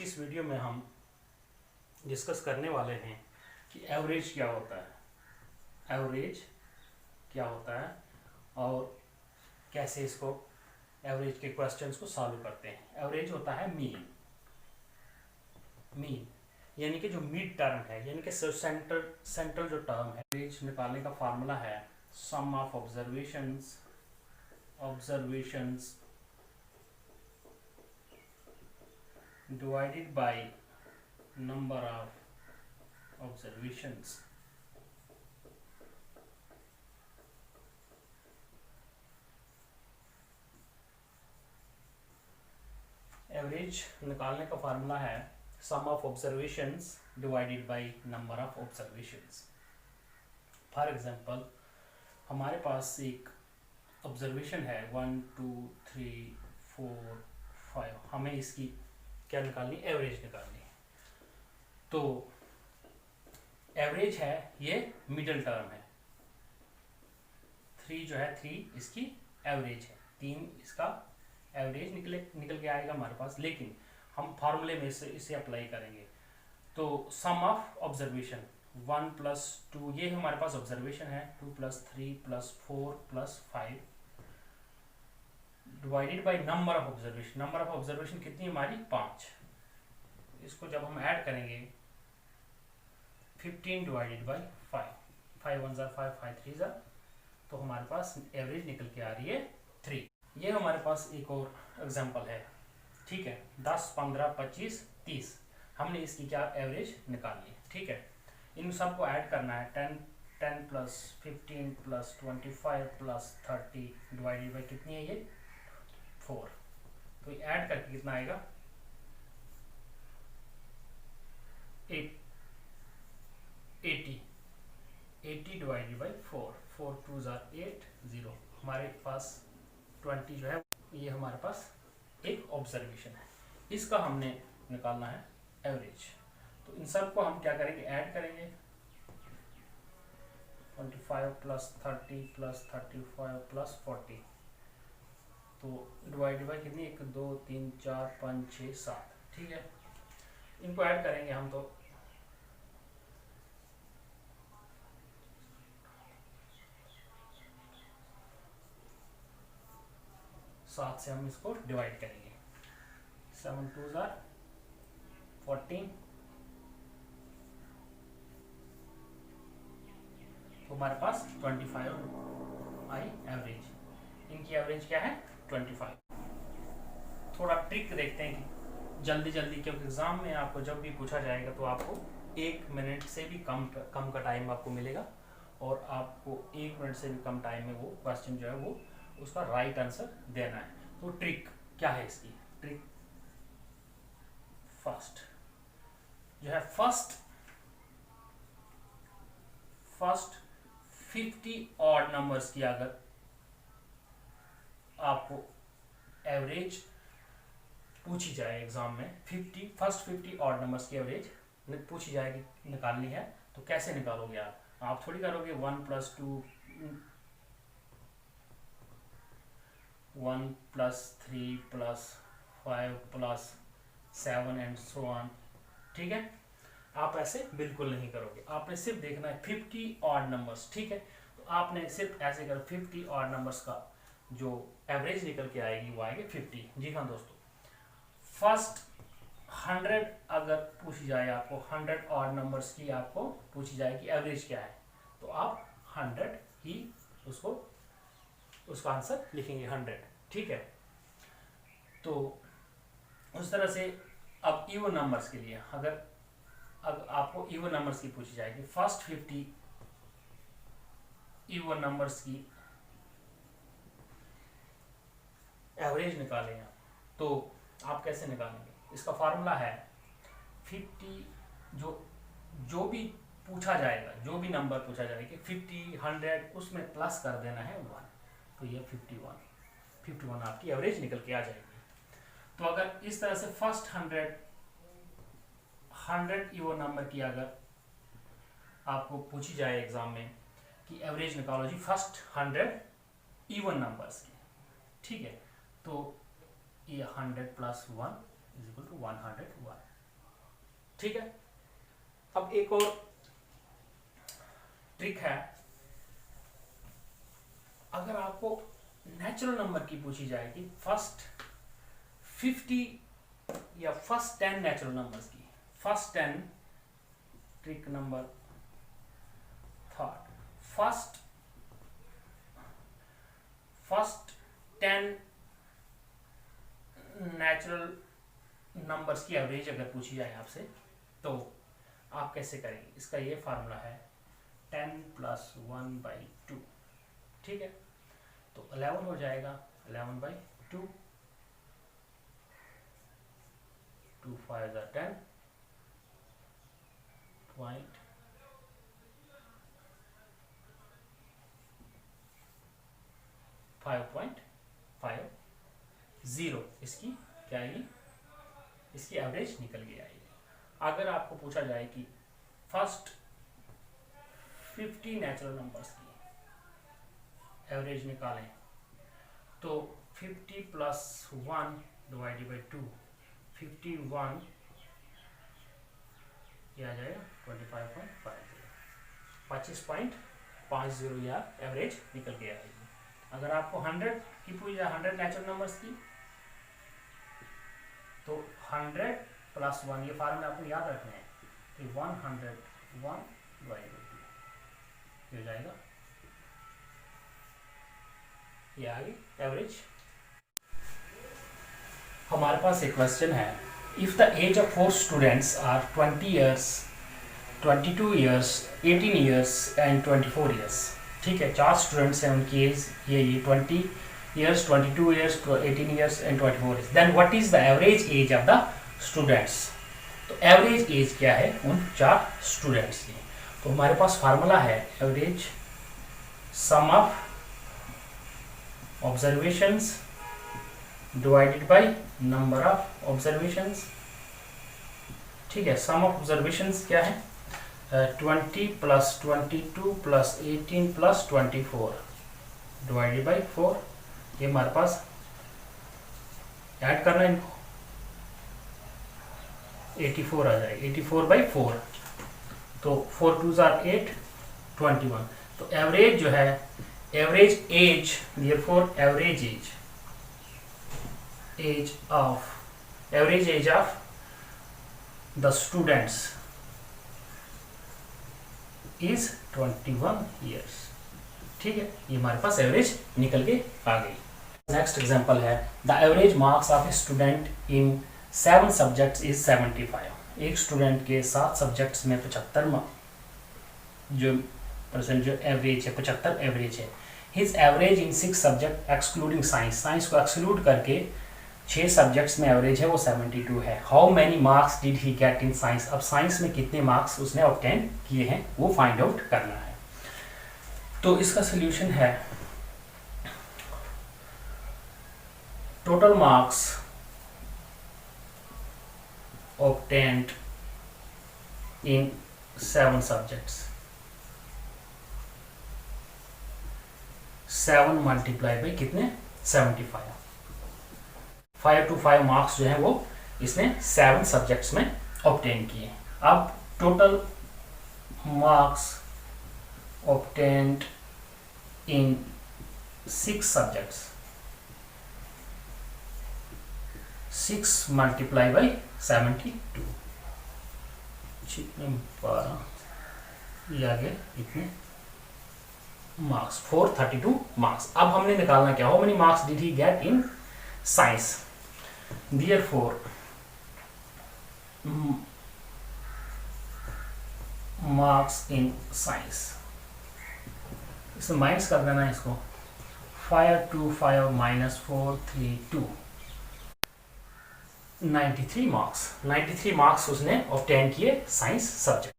इस वीडियो में हम डिस्कस करने वाले हैं कि एवरेज क्या होता है, एवरेज क्या होता है और कैसे इसको एवरेज के क्वेश्चंस को सॉल्व करते हैं। एवरेज होता है मीन, यानी कि जो मिड टर्म है, यानी कि सेंट्रल जो टर्म है। एवरेज निकालने का फार्मूला है sum of observations divided by number of observations। Average निकालने का फार्मूला है sum of observations divided by number of observations. For example हमारे पास एक ऑब्जर्वेशन है 1 2 3 4 5, हमें इसकी क्या निकालनी, एवरेज निकालनी है। तो एवरेज है, ये मिडिल टर्म है। 3 जो है 3 इसकी एवरेज है, 3 इसका एवरेज निकल के आएगा हमारे पास। लेकिन हम फार्मूले में इसे अप्लाई करेंगे। तो सम ऑफ ऑब्जर्वेशन 1 + 2, ये हमारे पास ऑब्जर्वेशन है, 2 + 3 + 4 + 5 divided by number of observation. Number of observation कितनी हमारी, 5। इसको जब हम ऐड करेंगे 15 डिवाइडेड बाय 5, 5 1 ज़ा 5, 5 3 ज़ा, तो हमारे पास एवरेज निकल के आ रही है 3। ये हमारे पास एक और एग्जांपल है, ठीक है। 10 15 25 30, हमने इसकी क्या एवरेज निकालनी है, ठीक है। इन सबको ऐड करना है, 10 + 15 + 25 + 30 डिवाइडेड बाय कितनी है ये, 4। तो ये ऐड करके कितना आएगा, 80 डिवाइडेड बाय 4, 4 2 ज़ा 8 0, हमारे पास 20 जो है ये हमारे पास एक ऑब्जर्वेशन है। इसका हमने निकालना है एवरेज। तो इन सब को हम क्या करेंगे, ऐड करेंगे। 25 + 30 + 35 + 40, तो डिवाइड बाय कितनी, 1 2 3 4 5 6 7, ठीक है। इनको ऐड करेंगे हम, तो 7 से हम इसको डिवाइड करेंगे। 7 2 ज़ा 14, तो हमारे पास 25 आई एवरेज। इनकी एवरेज क्या है, 25। थोड़ा ट्रिक देखते हैं कि जल्दी क्योंकि एग्जाम में आपको जब भी पूछा जाएगा तो आपको 1 मिनट से भी कम का टाइम आपको मिलेगा, और आपको 1 मिनट से भी कम टाइम में वो क्वेश्चन जो है वो उसका राइट आंसर देना है। तो ट्रिक क्या है इसकी, ट्रिक फर्स्ट जो है, फर्स्ट 50 ऑड नंबर्स की अगर आपको एवरेज पूछी जाए एग्जाम में, फर्स्ट 50 ऑड नंबर्स की एवरेज पूछी जाएगी, निकालनी है, तो कैसे निकालोगे आप थोड़ी करोगे 1 + 2 1 + 3 + 5 + 7 एंड सो ऑन, ठीक है। आप ऐसे बिल्कुल नहीं करोगे, आपने सिर्फ देखना है 50 ऑड नंबर्स, ठीक है। तो आपने सिर्फ ऐसे करो, 50 ऑड नंबर्स का जो एवरेज निकल के आएगी वो आएगी 50। जी हाँ दोस्तों, फर्स्ट 100 अगर पूछी जाए आपको, 100 ऑड नंबर्स की आपको पूछी जाएगी एवरेज क्या है, तो आप 100 ही उसका आंसर लिखेंगे, 100, ठीक है। तो उस तरह से अब इवन नंबर्स के लिए अगर आपको इवन नंबर्स की पूछी जाएगी, फर्स्ट 50 इवन नंबर्स की एवरेज निकालेंगे आप, तो आप कैसे निकालेंगे, इसका फार्मूला है 50, जो भी पूछा जाएगा, जो भी नंबर पूछा जाएगा 50 100 उसमें प्लस कर देना है 1, तो ये 51 आपकी एवरेज निकल के आ जाएगी। तो अगर इस तरह से फर्स्ट 100 इवन नंबर की अगर आपको पूछी जाए एग्जाम में कि एवरेज निकालो जी फर्स्ट 100 इवन नंबर्स की, ठीक है, तो ये 100 + 1 = 101, ठीक है। अब एक और ट्रिक है, अगर आपको नेचुरल नंबर की पूछी जाएगी फर्स्ट 50 या फर्स्ट 10 नेचुरल नंबर्स की, first 10, trick number third, first 10 natural numbers की एवरेज अगर पूछी जाए आपसे, तो आप कैसे करेंगे? इसका ये फार्मूला है 10 + 1/2, ठीक है। तो 11 हो जाएगा 11/2, 2 5 are 10, 5.50 इसकी क्या आएगी? इसकी एवरेज निकल के आएगी। अगर आपको पूछा जाए कि फर्स्ट 50 नेचुरल नंबर्स की एवरेज निकालें, तो 50 + 1 / 2, 51 यह आ जाएगा 25.50 या एवरेज निकल के आएगी। अगर आपको 100 की पूछी जाए, 100 नेचुरल नंबर्स की, तो 100 + 1, ये फार्मूला आपको याद रखना है कि 101/2 हो जाएगा, ये आ गई एवरेज। हमारे पास एक क्वेश्चन है, if the age of 4 students are 20 years, 22 years, 18 years and 24 years, ठीक है। 4 स्टूडेंट्स हैं, उनकी एज ये 20 years, 22 years, 18 years and 24 years, then what is the average age of the students? तो एवरेज एज क्या है उन 4 स्टूडेंट्स की? तो हमारे पास फार्मूला है average sum of observations divided by number of observations, ठीक है। सम ऑफ ऑब्जर्वेशंस क्या है? 20 + 22 + 18 + 24 डिवाइडेड बाय 4। ये हमारे पास ऐड करना है इनको, 84 आ जाएगा, 84/4, तो 4 2s are 8, 21। तो एवरेज जो है, average age, therefore average age of the students is 21 years, ठीक है। ये हमारे पास एवरेज निकल के आ गई। नेक्स्ट एग्जांपल है, the average marks of a student in 7 subjects is 75। एक स्टूडेंट के 7 सब्जेक्ट्स में 75 जो एवरेज है, 75 एवरेज है। His average in 6 subject excluding science, science को एक्सक्लूड करके 6 सब्जेक्ट्स में एवरेज है वो 72 है। How many marks did he get in science? अब साइंस में कितने मार्क्स उसने ऑब्टेन किए हैं वो फाइंड आउट करना है। तो इसका सोल्यूशन है, total marks obtained in 7 subjects, 7 multiply by कितने? 75। 5 to 5 मार्क्स जो है वो इसने 7 सब्जेक्ट्स में ऑब्टेन किए। अब total marks obtained in 6 subjects, 6 multiply by 72, 12 ये आगे इतने मार्क्स, 432 मार्क्स। अब हमने निकालना क्या, how many marks did he get in science? Therefore marks in science, इसमें माइनस कर देना है इसको, 5 2 5 -4 3 2, 93 मार्क्स। 93 मार्क्स उसने ऑब्टेन किए साइंस सब्जेक्ट।